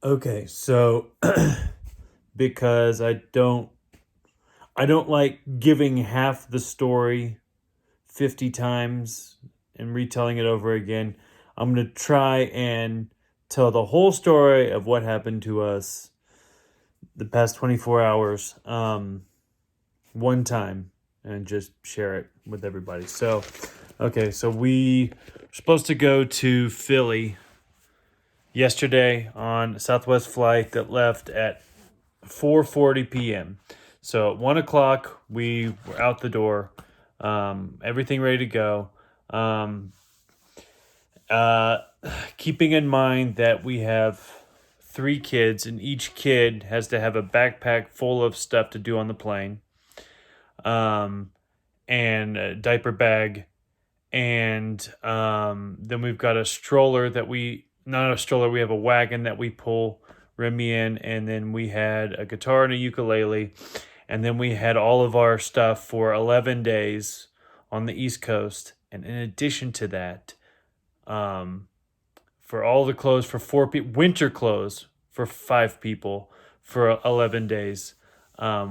Okay, so because I don't like giving half the story 50 times and retelling it over again. I'm going to try and tell the whole story of what happened to us the past 24 hours one time and just share it with everybody. So, okay, so we were supposed to go to Philly yesterday on a Southwest flight that left at 4:40 p.m. So at 1 o'clock we were out the door, everything ready to go. Um, uh, Keeping in mind that we have three kids and each kid has to have a backpack full of stuff to do on the plane, um, and a diaper bag, and then we've got a stroller that we not a stroller, we have a wagon that we pull Remy in, and then we had a guitar and a ukulele, and then we had all of our stuff for 11 days on the East Coast. And in addition to that, um, for all the clothes for four people, winter clothes for five people for 11 days,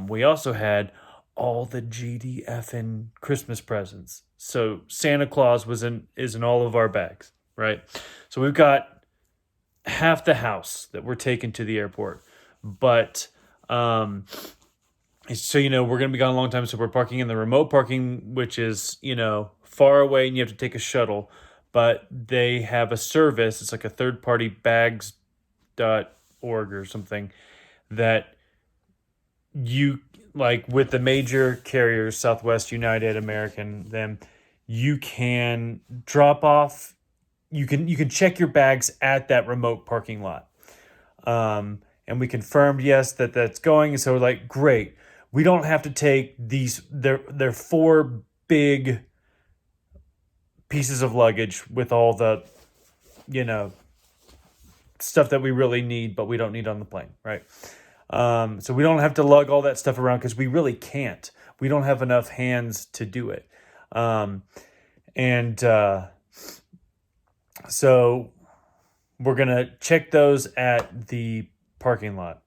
we also had all the GDF and Christmas presents. So Santa Claus is in all of our bags, right? So we've got half the house that we're taking to the airport, but so we're gonna be gone a long time. So we're parking in the remote parking, which is far away, and you have to take a shuttle. But they have a service. It's like a third party bags.org or something that you like with the major carriers, Southwest, United, American, them, you can drop off. You can check your bags at that remote parking lot. And we confirmed yes that's going. And so we're like, great. We don't have to take these. They're four big pieces of luggage with all the you know stuff that we really need, but we don't need on the plane, right? So we don't have to lug all that stuff around because we really can't. We don't have enough hands to do it. And So we're going to check those at the parking lot.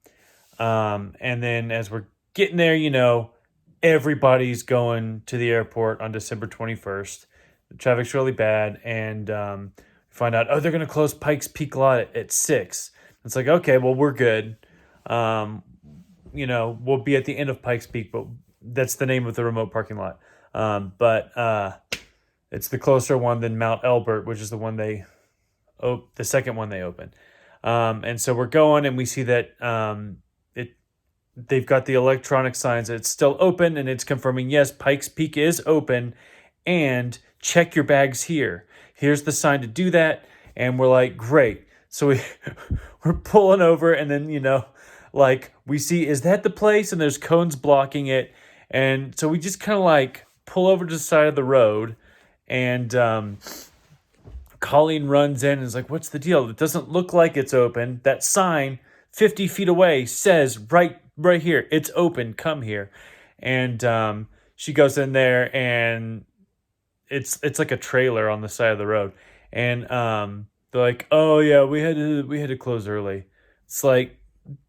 And then as we're getting there, everybody's going to the airport on December 21st. The traffic's really bad. And find out, oh, they're going to close Pikes Peak lot at 6. It's like, okay, well, we're good. We'll be at the end of Pikes Peak, but that's the name of the remote parking lot. But it's the closer one than Mount Elbert, which is the second one they opened. And so we're going, and we see that they've got the electronic signs that it's still open, and it's confirming yes, Pikes Peak is open, and check your bags here. Here's the sign to do that, and we're like, great. So we're pulling over, and then we see, is that the place? And there's cones blocking it, and so we just kind of like pull over to the side of the road, and Colleen runs in and is like, what's the deal? It doesn't look like it's open. That sign 50 feet away says right here, it's open, come here. And she goes in there, and it's like a trailer on the side of the road. And they're like, oh yeah, we had to close early. It's like,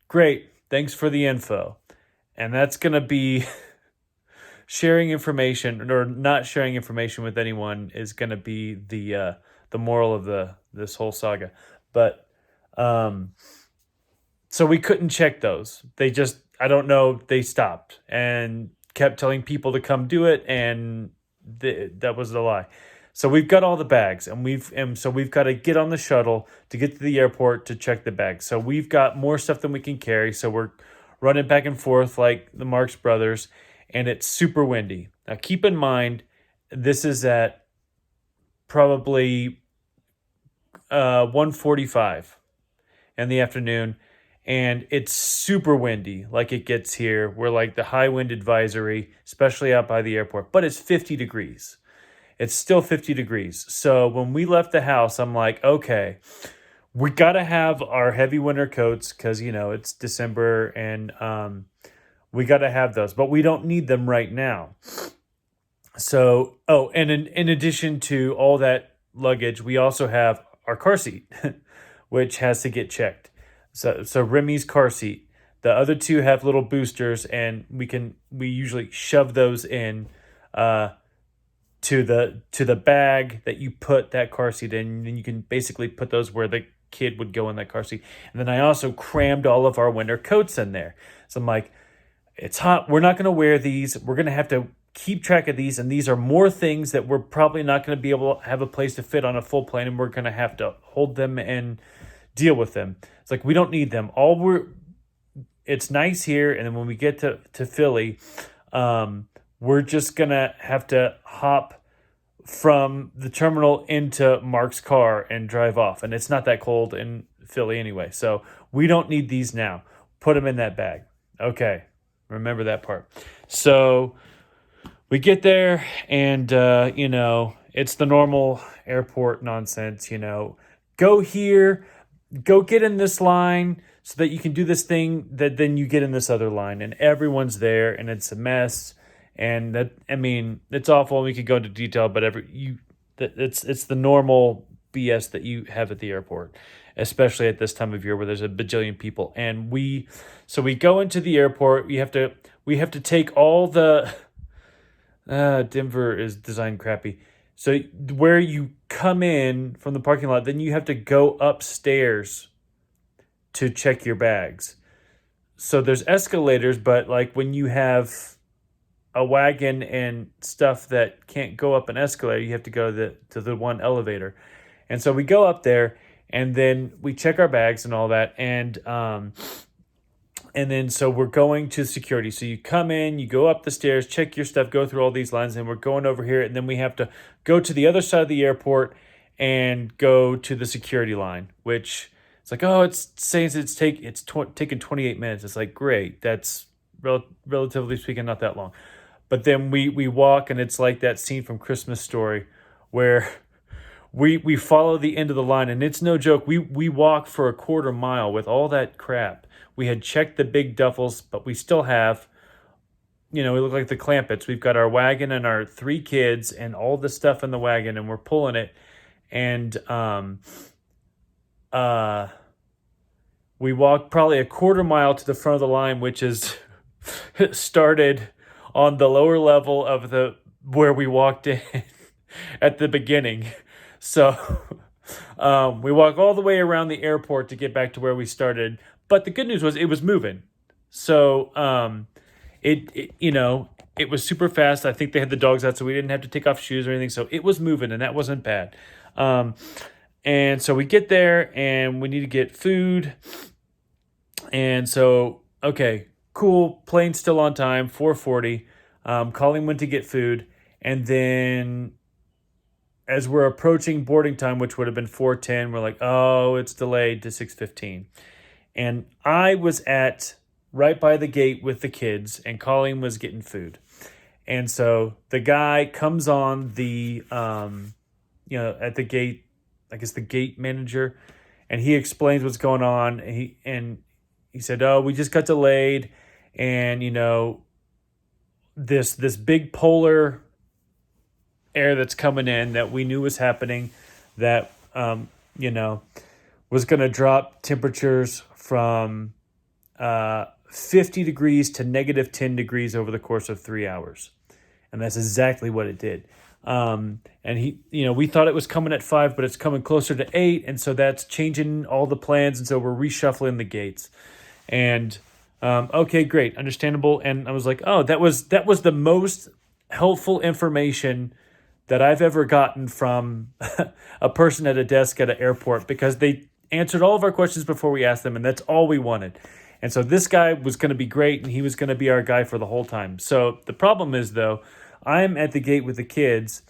great, thanks for the info. And that's gonna be sharing information or not sharing information with anyone is gonna be the moral of this whole saga. But so we couldn't check those. They just, I don't know, they stopped and kept telling people to come do it, and that was the lie. So we've got all the bags, and so we've got to get on the shuttle to get to the airport to check the bags. So we've got more stuff than we can carry. So we're running back and forth like the Marx Brothers, and it's super windy. Now keep in mind, this is at probably 1:45 in the afternoon, and it's super windy like it gets here. We're like the high wind advisory, especially out by the airport, but it's 50 degrees. It's still 50 degrees. So when we left the house, I'm like, okay, we got to have our heavy winter coats because, it's December, and we got to have those, but we don't need them right now. So, and in addition to all that luggage, we also have our car seat, which has to get checked. So Remy's car seat. The other two have little boosters, and we usually shove those in uh, to the bag that you put that car seat in, and you can basically put those where the kid would go in that car seat. And then I also crammed all of our winter coats in there. So I'm like, it's hot. We're not going to wear these. We're going to have to keep track of these, and these are more things that we're probably not going to be able to have a place to fit on a full plane, and we're going to have to hold them and deal with them. It's like we don't need them. It's nice here, and then when we get to Philly, we're just gonna have to hop from the terminal into Mark's car and drive off. And it's not that cold in Philly anyway, so we don't need these now. Put them in that bag. Okay, remember that part. So we get there, and it's the normal airport nonsense. Go here, go get in this line so that you can do this thing, that then you get in this other line, and everyone's there, and it's a mess. And it's awful. We could go into detail, but it's the normal BS that you have at the airport, especially at this time of year where there's a bajillion people. And we go into the airport. We have to take all the Denver is designed crappy. So where you come in from the parking lot, then you have to go upstairs to check your bags. So there's escalators, but like when you have a wagon and stuff that can't go up an escalator, you have to go to the one elevator. And so we go up there, and then we check our bags and all that, and then so we're going to security. So you come in, you go up the stairs, check your stuff, go through all these lines, and we're going over here, and then we have to go to the other side of the airport and go to the security line, which it's like, oh, it's saying it's taken 28 minutes. It's like, great, that's relatively speaking not that long. But then we walk, and it's like that scene from Christmas Story where we follow the end of the line, and it's no joke. We walk for a quarter mile with all that crap. We had checked the big duffels, but we still have, we look like the Clampets. We've got our wagon and our 3 kids and all the stuff in the wagon, and we're pulling it. And we walked probably a quarter mile to the front of the line, which is started on the lower level of where we walked in at the beginning. So we walk all the way around the airport to get back to where we started. But the good news was it was moving. So it was super fast. I think they had the dogs out, so we didn't have to take off shoes or anything. So it was moving, and that wasn't bad. And so we get there, and we need to get food. And so, okay, cool. Plane's still on time, 4:40. Colleen went to get food. And then as we're approaching boarding time, which would have been 4:10, we're like, oh, it's delayed to 6:15. And I was right by the gate with the kids, and Colleen was getting food. And so the guy comes on the, at the gate, I guess the gate manager, and he explains what's going on. And he said, oh, we just got delayed. And, this big polar air that's coming in that we knew was happening, that, was going to drop temperatures from 50 degrees to negative 10 degrees over the course of 3 hours. And that's exactly what it did. And we thought it was coming at 5, but it's coming closer to 8. And so that's changing all the plans. And so we're reshuffling the gates. And, okay, great. Understandable. And I was like, oh, that was the most helpful information that I've ever gotten from a person at a desk at an airport, because they answered all of our questions before we asked them, and that's all we wanted. And so this guy was going to be great, and he was going to be our guy for the whole time. So the problem is, though, I'm at the gate with the kids,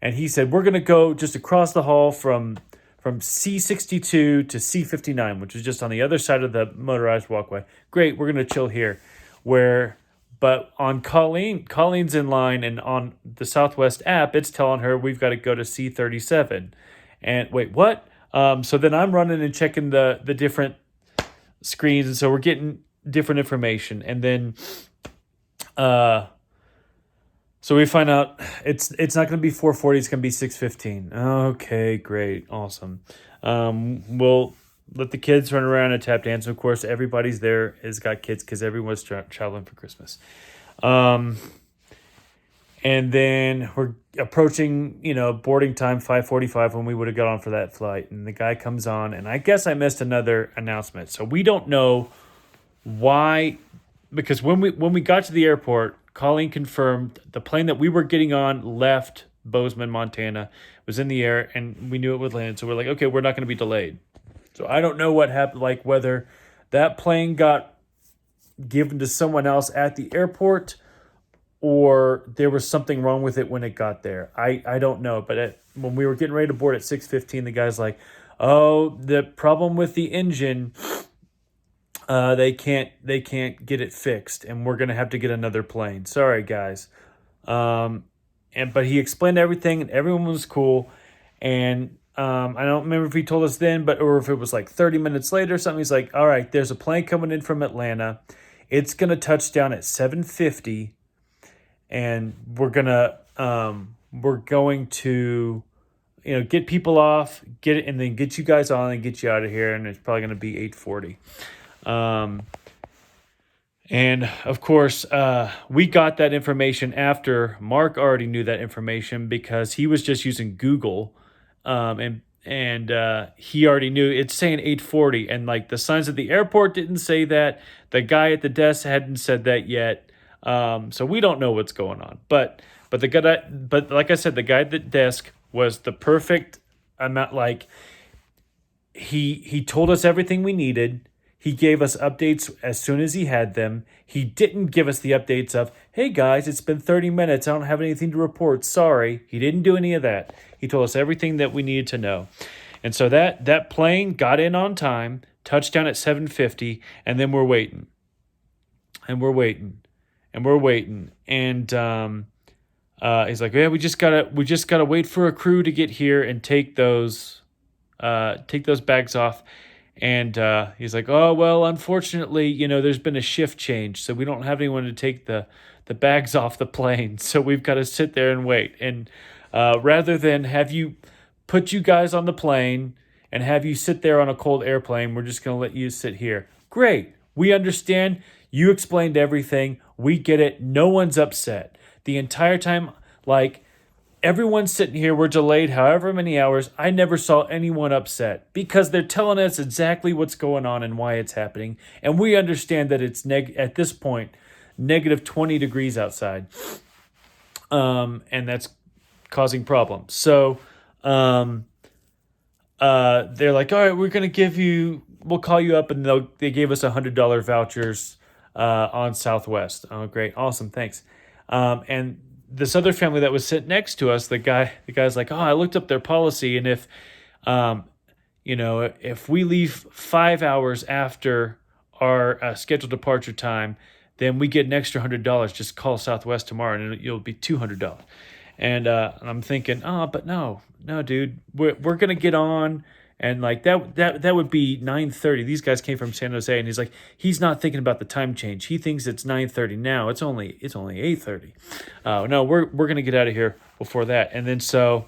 and he said, we're going to go just across the hall from C62 to C59, which is just on the other side of the motorized walkway. Great, we're going to chill here. But on Colleen's in line, and on the Southwest app, it's telling her we've got to go to C37. And wait, what? So then I'm running and checking the different screens, and so we're getting different information. And then so we find out it's not going to be 4:40, it's going to be 6:15. Okay, great, awesome. We'll let the kids run around and tap dance. Of course, everybody's there has got kids because everyone's traveling for Christmas. And then we're approaching, boarding time, 5:45, when we would have got on for that flight. And the guy comes on, and I guess I missed another announcement. So we don't know why, because when we got to the airport, Colleen confirmed the plane that we were getting on left Bozeman, Montana, was in the air, and we knew it would land. So we're like, okay, we're not going to be delayed. So I don't know what happened, like whether that plane got given to someone else at the airport, or there was something wrong with it when it got there. I don't know. But when we were getting ready to board at 6:15, the guy's like, "Oh, the problem with the engine, they can't get it fixed, and we're gonna have to get another plane. Sorry, guys." But he explained everything, and everyone was cool. And I don't remember if he told us then, or if it was like 30 minutes later or something. He's like, "All right, there's a plane coming in from Atlanta. It's gonna touch down at 7:50." And we're going to, get people off, get it, and then get you guys on and get you out of here. And it's probably going to be 8:40. And of course, we got that information after Mark already knew that information, because he was just using Google, and he already knew it's saying 8:40, and like the signs at the airport didn't say that. The guy at the desk hadn't said that yet. So we don't know what's going on, but like I said, the guy at the desk was the perfect amount. Like he told us everything we needed. He gave us updates as soon as he had them. He didn't give us the updates of, "Hey guys, it's been 30 minutes. I don't have anything to report. Sorry." He didn't do any of that. He told us everything that we needed to know. And so that plane got in on time, touchdown at 7:50, and then we're waiting. And we're waiting. And he's like, "Yeah, we just gotta wait for a crew to get here and take those bags off." And he's like, "Oh well, unfortunately, there's been a shift change, so we don't have anyone to take the bags off the plane. So we've got to sit there and wait. And rather than have you put you guys on the plane and have you sit there on a cold airplane, we're just gonna let you sit here." Great, we understand. You explained everything. We get it. No one's upset. The entire time, like, everyone's sitting here. We're delayed however many hours. I never saw anyone upset, because they're telling us exactly what's going on and why it's happening. And we understand that it's at this point, negative 20 degrees outside. And that's causing problems. So they're like, "All right, we're going to we'll call you up." And they gave us $100 vouchers on Southwest. Oh, great. Awesome. Thanks. And this other family that was sitting next to us, the guy's like, "Oh, I looked up their policy. And if we leave 5 hours after our scheduled departure time, then we get an extra $100. Just call Southwest tomorrow and it'll be $200. And I'm thinking, "Oh, but no, dude, we're going to get on." And like that would be 9:30. These guys came from San Jose, and he's like, he's not thinking about the time change. He thinks it's 9:30 now. It's only 8:30. No, we're gonna get out of here before that. And then so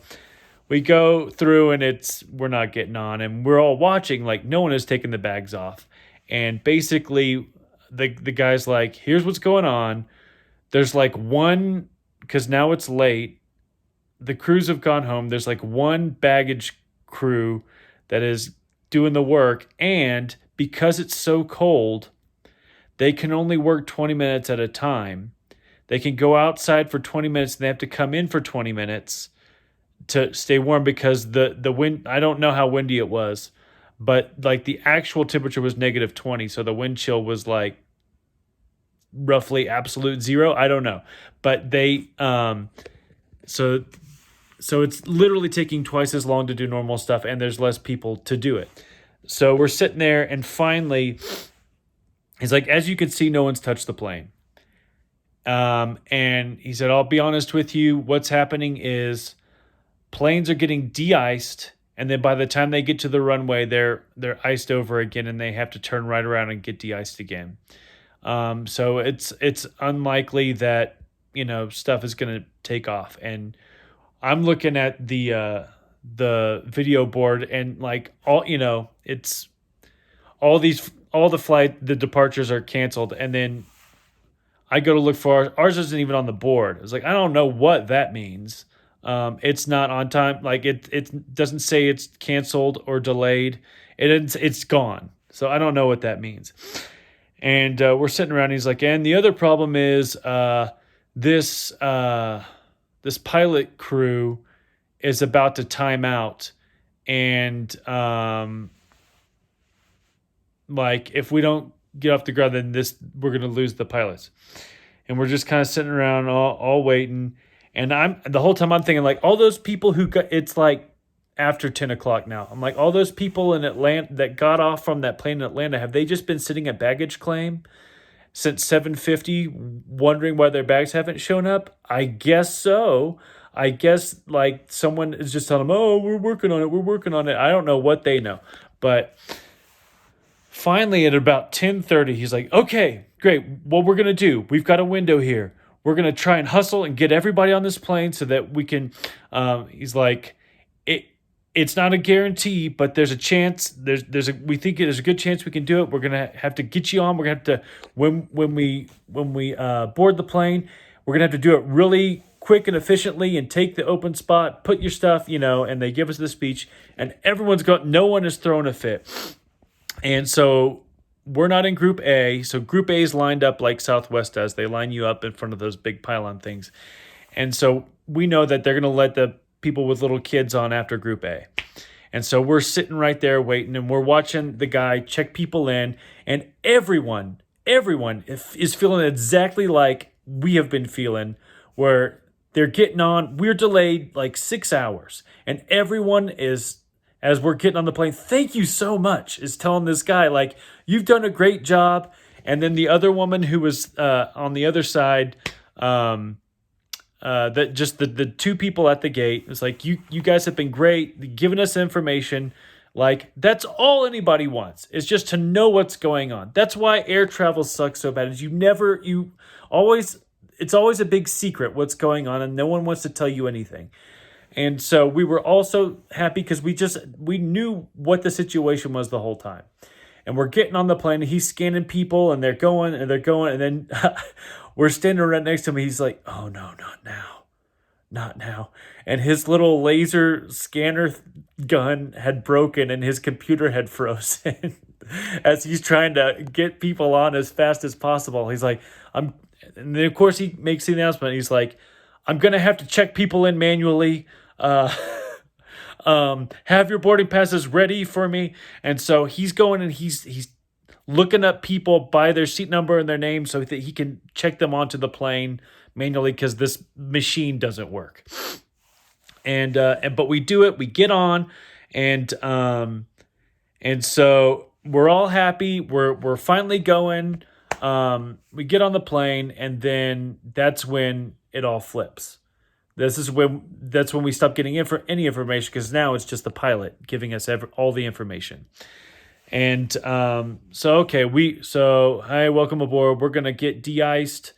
we go through, and we're not getting on, and we're all watching. Like, no one has taken the bags off, and basically the guy's like, "Here's what's going on. There's like one, because now it's late. The crews have gone home. There's like one baggage crew that is doing the work, and because it's so cold, they can only work 20 minutes at a time. They can go outside for 20 minutes, and they have to come in for 20 minutes to stay warm, because the wind, I don't know how windy it was, but like the actual temperature was negative 20, so the wind chill was like roughly absolute zero. I don't know, but they so it's literally taking twice as long to do normal stuff, and there's less people to do it. So we're sitting there, and finally, he's like, "As you can see, no one's touched the plane." And he said, "I'll be honest with you. What's happening is planes are getting de-iced, and then by the time they get to the runway, they're iced over again, and they have to turn right around and get de-iced again. So it's unlikely that stuff is going to take off." And I'm looking at the video board, and like all, it's the departures are canceled, and then I go to look for ours isn't even on the board. It's like I don't know what that means. It's not on time. Like it doesn't say it's canceled or delayed. It's gone. So I don't know what that means. And we're sitting around. And he's like, and the other problem is this this pilot crew is about to time out, and like if we don't get off the ground, then we're gonna lose the pilots. And we're just kind of sitting around all waiting. And the whole time I'm thinking like all those people who got, it's like after 10 o'clock now. I'm like, all those people in Atlanta that got off from that plane in Atlanta, have they just been sitting at baggage claim since 7:50 wondering why their bags haven't shown up? I guess so. I guess like someone is just telling them, oh, we're working on it. We're working on it. I don't know what they know. But finally at about 10:30, he's like, okay, great. What we're going to do, we've got a window here. We're going to try and hustle and get everybody on this plane so that we can, he's like, it's not a guarantee, but there's a chance. We think there's a good chance we can do it. We're gonna have to get you on. We're gonna have to when we board the plane, we're gonna have to do it really quick and efficiently and take the open spot, put your stuff, and they give us the speech, and no one is throwing a fit. And so we're not in Group A. So Group A is lined up like Southwest does. They line you up in front of those big pylon things, and so we know that they're gonna let the people with little kids on after Group A. And so we're sitting right there waiting, and we're watching the guy check people in, and everyone is feeling exactly like we have been feeling, where they're getting on. We're delayed like 6 hours, and everyone is, as we're getting on the plane, thank you so much, is telling this guy, like, you've done a great job. And then the other woman who was on the other side, that just the two people at the gate, it's like, you guys have been great, giving us information. Like, that's all anybody wants, is just to know what's going on. That's why air travel sucks so bad, is it's always a big secret what's going on, and no one wants to tell you anything. And so we were also happy because we knew what the situation was the whole time. And we're getting on the plane, and he's scanning people, and they're going, and then we're standing right next to him. He's like, oh, no, not now. And his little laser scanner gun had broken, and his computer had frozen as he's trying to get people on as fast as possible. He's like, and then, of course, he makes the announcement. He's like, I'm going to have to check people in manually. Have your boarding passes ready for me. And so he's going, and he's looking up people by their seat number and their name so that he can check them onto the plane manually, because this machine doesn't work. But we do it. We get on, and so we're all happy. We're finally going. We get on the plane, and then that's when it all flips. That's when we stop getting any information, because now it's just the pilot giving us all the information. And so hi, welcome aboard. We're gonna get de-iced.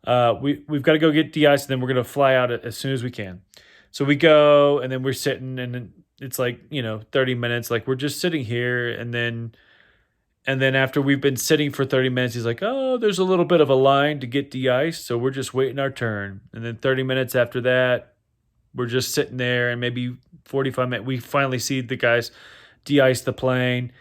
We've got to go get de-iced, and then we're gonna fly out as soon as we can. So we go, and then we're sitting, and it's like 30 minutes. Like, we're just sitting here, and then after we've been sitting for 30 minutes, he's like, oh, there's a little bit of a line to get de-iced, so we're just waiting our turn. And then 30 minutes after that, we're just sitting there, and maybe 45 minutes, we finally see the guys de-ice the plane.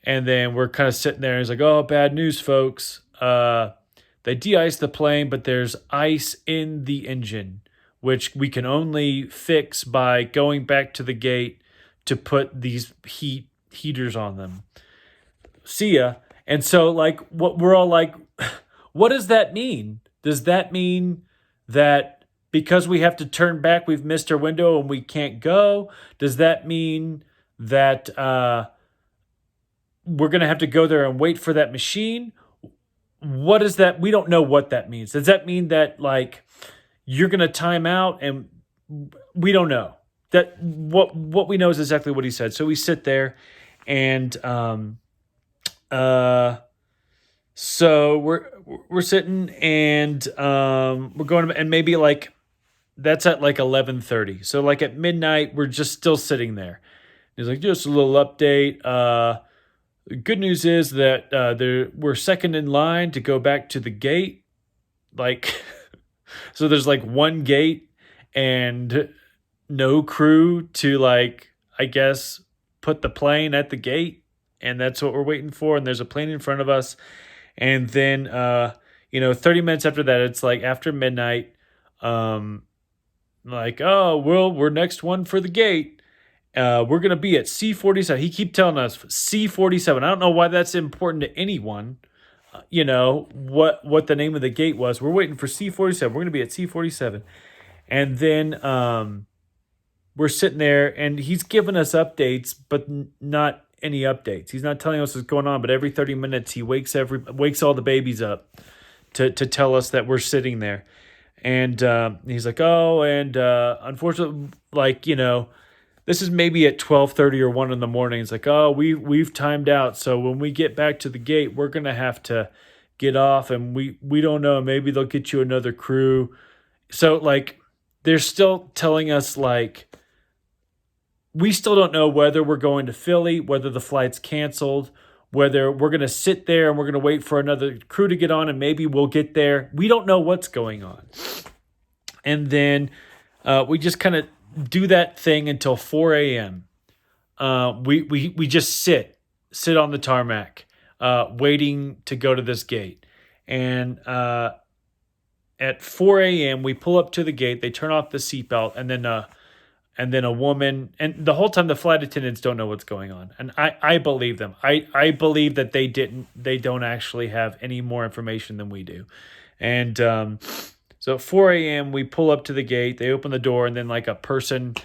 And then we're kind of sitting there, and he's like, oh, bad news, folks. They de-iced the plane, but there's ice in the engine, which we can only fix by going back to the gate to put these heaters on them. See ya. And so, like, what we're all like, what does that mean? Does that mean that because we have to turn back, we've missed our window and we can't go? Does that mean that we're going to have to go there and wait for that machine? What is that? We don't know what that means. Does that mean that, like, you're going to time out? And we don't know. That what we know is exactly what he said. So we sit there, and so we're sitting, and we're going, and maybe like that's at like 11:30. So like at midnight, we're just still sitting there. He's like, just a little update. The good news is that we're second in line to go back to the gate. Like, so there's like one gate and no crew to, like, I guess, put the plane at the gate, and that's what we're waiting for. And there's a plane in front of us, and then 30 minutes after that, it's like after midnight. Um, like, oh, well, we're next one for the gate. We're gonna be at C-47. He keep telling us C-47. I don't know why that's important to anyone. What the name of the gate was. We're waiting for C-47. We're gonna be at C-47, and then we're sitting there, and he's giving us updates, but not any updates. He's not telling us what's going on. But every 30 minutes, he wakes all the babies up to tell us that we're sitting there. And he's like, oh, and unfortunately, like, this is maybe at 12:30 or 1 in the morning. It's like, oh, we've timed out. So when we get back to the gate, we're gonna have to get off, and we don't know. Maybe they'll get you another crew. So, like, they're still telling us, like, we still don't know whether we're going to Philly, whether the flight's canceled, whether we're going to sit there and we're going to wait for another crew to get on and maybe we'll get there. We don't know what's going on. And then we just kind of do that thing until 4 a.m. We just sit on the tarmac, waiting to go to this gate. And at 4 a.m., we pull up to the gate. They turn off the seatbelt, and then a woman, and the whole time the flight attendants don't know what's going on. And I believe them. I believe that they don't actually have any more information than we do. And so at 4 a.m., we pull up to the gate. They open the door, and then, like, a person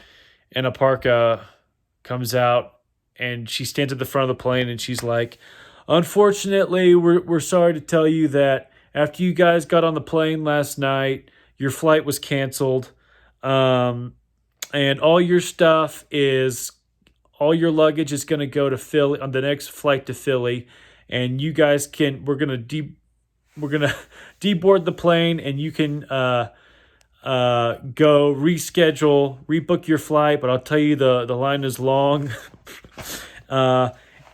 in a parka comes out, and she stands at the front of the plane, and she's like, unfortunately, we're sorry to tell you that after you guys got on the plane last night, your flight was canceled. And all your luggage is going to go to Philly on the next flight to Philly. And you guys we're going to deboard the plane, and you can go rebook your flight. But I'll tell you, the line is long.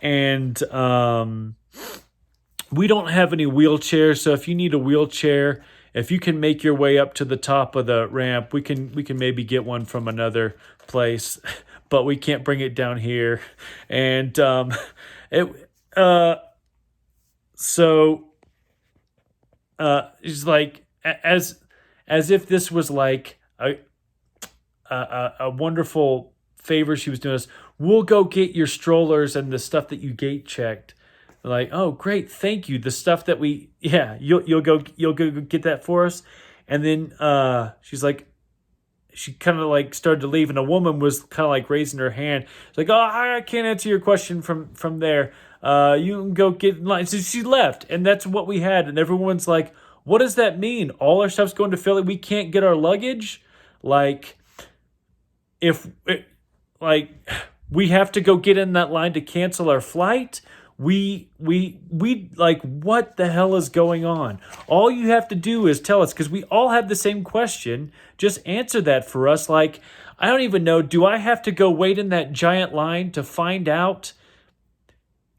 And we don't have any wheelchairs. So if you need a wheelchair, if you can make your way up to the top of the ramp, we can maybe get one from another place, but we can't bring it down here. And it's like, as if this was like a wonderful favor she was doing us. We'll go get your strollers and the stuff that you gate checked. Like, oh, great, thank you. The stuff that you'll go get that for us. And then she's like, she kind of like started to leave, and a woman was kind of like raising her hand. It's like, oh, I can't answer your question from there. You can go get in line. So she left, and that's what we had. And everyone's like, what does that mean? All our stuff's going to Philly. We can't get our luggage. Like, we have to go get in that line to cancel our flight. We like, what the hell is going on? All you have to do is tell us, because we all have the same question. Just answer that for us. Like, I don't even know. Do I have to go wait in that giant line to find out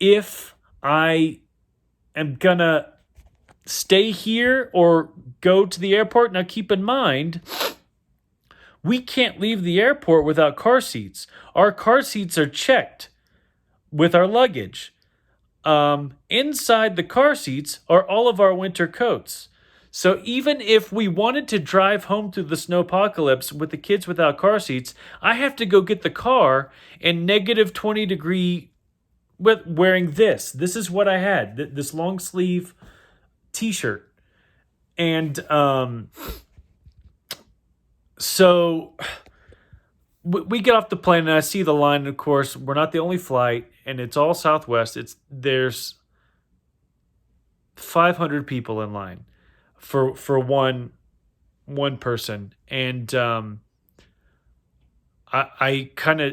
if I am gonna stay here or go to the airport? Now, keep in mind, we can't leave the airport without car seats. Our car seats are checked with our luggage. Inside the car seats are all of our winter coats. So even if we wanted to drive home through the snowpocalypse with the kids without car seats, I have to go get the car in negative 20 degree with wearing this. This is what I had, this long sleeve t-shirt. And so we get off the plane, and I see the line. And of course, we're not the only flight, and it's all Southwest. There's 500 people in line for one person, and I kind of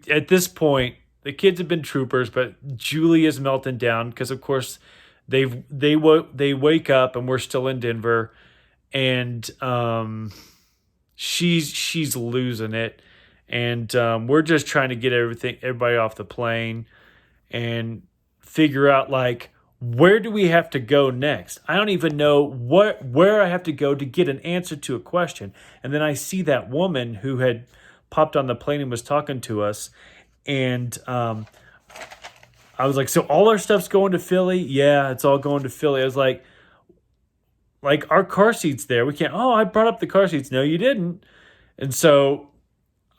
at this point, the kids have been troopers, but Julie is melting down because, of course, they wake up and we're still in Denver, and she's losing it, and we're just trying to get everybody off the plane. and figure out like where do we have to go next. I don't even know where I have to go to get an answer to a question. And then I see that woman who had popped on the plane and was talking to us, and I was like, so all our stuff's going to Philly? Yeah, it's all going to Philly. I was like our car seats there. We can't. Oh, I brought up the car seats. No, you didn't. And so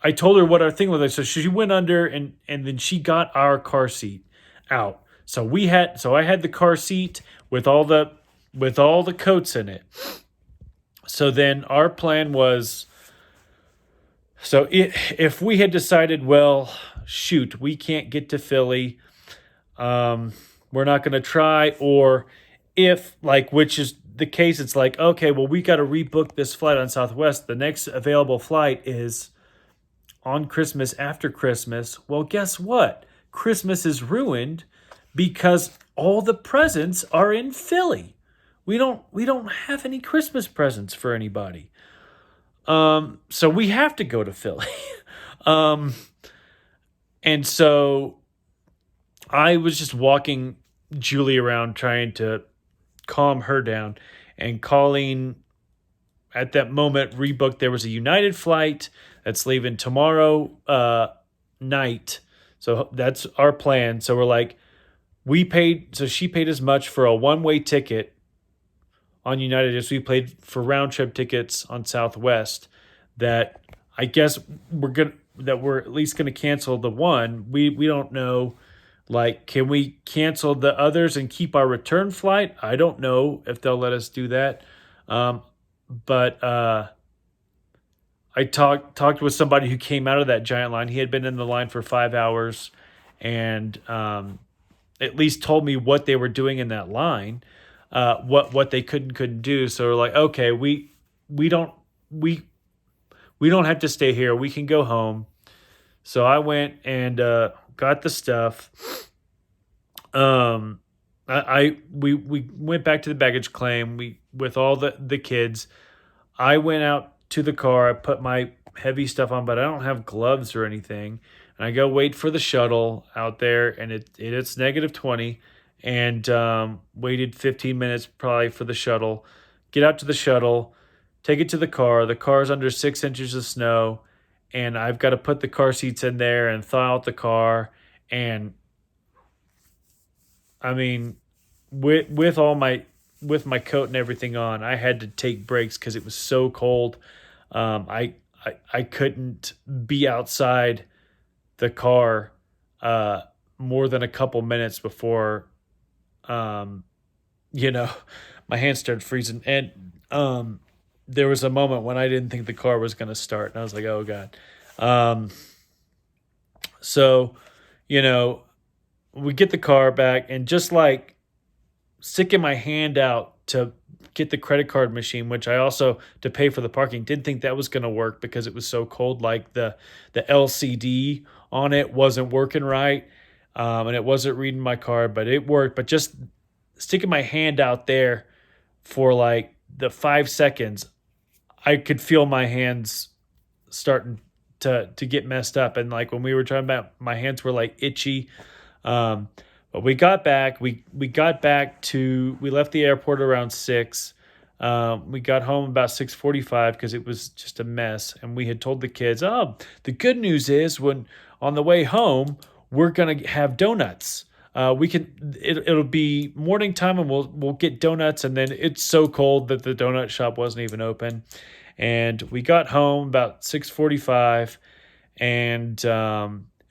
I told her what our thing was. Like, so she went under and then she got our car seat out. So I had the car seat with all the coats in it. So then our plan was, if we had decided, well, shoot, we can't get to Philly, we're not going to try, or if like, which is the case, it's like, okay, well, we got to rebook this flight on Southwest. The next available flight is on Christmas, after Christmas. Well, guess what? Christmas is ruined because all the presents are in Philly. We don't have any Christmas presents for anybody. So we have to go to Philly. And so I was just walking Julie around trying to calm her down and calling at that moment rebooked. There was a United flight that's leaving tomorrow night. So that's our plan. So we're like, she paid as much for a one-way ticket on United as we paid for round trip tickets on Southwest, that I guess we're at least gonna cancel the one. We don't know, like, can we cancel the others and keep our return flight? I don't know if they'll let us do that. But I talked with somebody who came out of that giant line. He had been in the line for 5 hours, and at least told me what they were doing in that line, what they couldn't do. So we're like, okay, we don't have to stay here. We can go home. So I went and got the stuff. We went back to the baggage claim. We with all the kids. I went out to the car. I put my heavy stuff on, but I don't have gloves or anything. And I go wait for the shuttle out there, and it's -20, and waited 15 minutes probably for the shuttle. Get out to the shuttle, take it to the car. The car's under 6 inches of snow, and I've got to put the car seats in there and thaw out the car. And I mean, with my coat and everything on, I had to take breaks because it was so cold. I couldn't be outside the car more than a couple minutes before my hands started freezing. And there was a moment when I didn't think the car was going to start, and I was like, oh God. So we get the car back, and just like sticking my hand out to get the credit card machine, which I also, to pay for the parking, didn't think that was going to work because it was so cold. Like the LCD on it wasn't working right, and it wasn't reading my card, but it worked. But just sticking my hand out there for like the 5 seconds, I could feel my hands starting to get messed up. And like when we were trying about, my hands were like itchy. But we got back. We left the airport around 6. We got home about 6:45 because it was just a mess. And we had told the kids, oh, the good news is when on the way home, we're going to have donuts. It'll be morning time, and we'll get donuts. And then it's so cold that the donut shop wasn't even open. And we got home about 6:45, and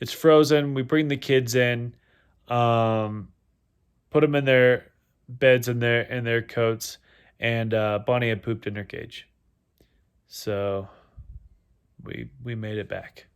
it's frozen. We bring the kids in, put them in their beds in their coats, and Bonnie had pooped in her cage. So we made it back.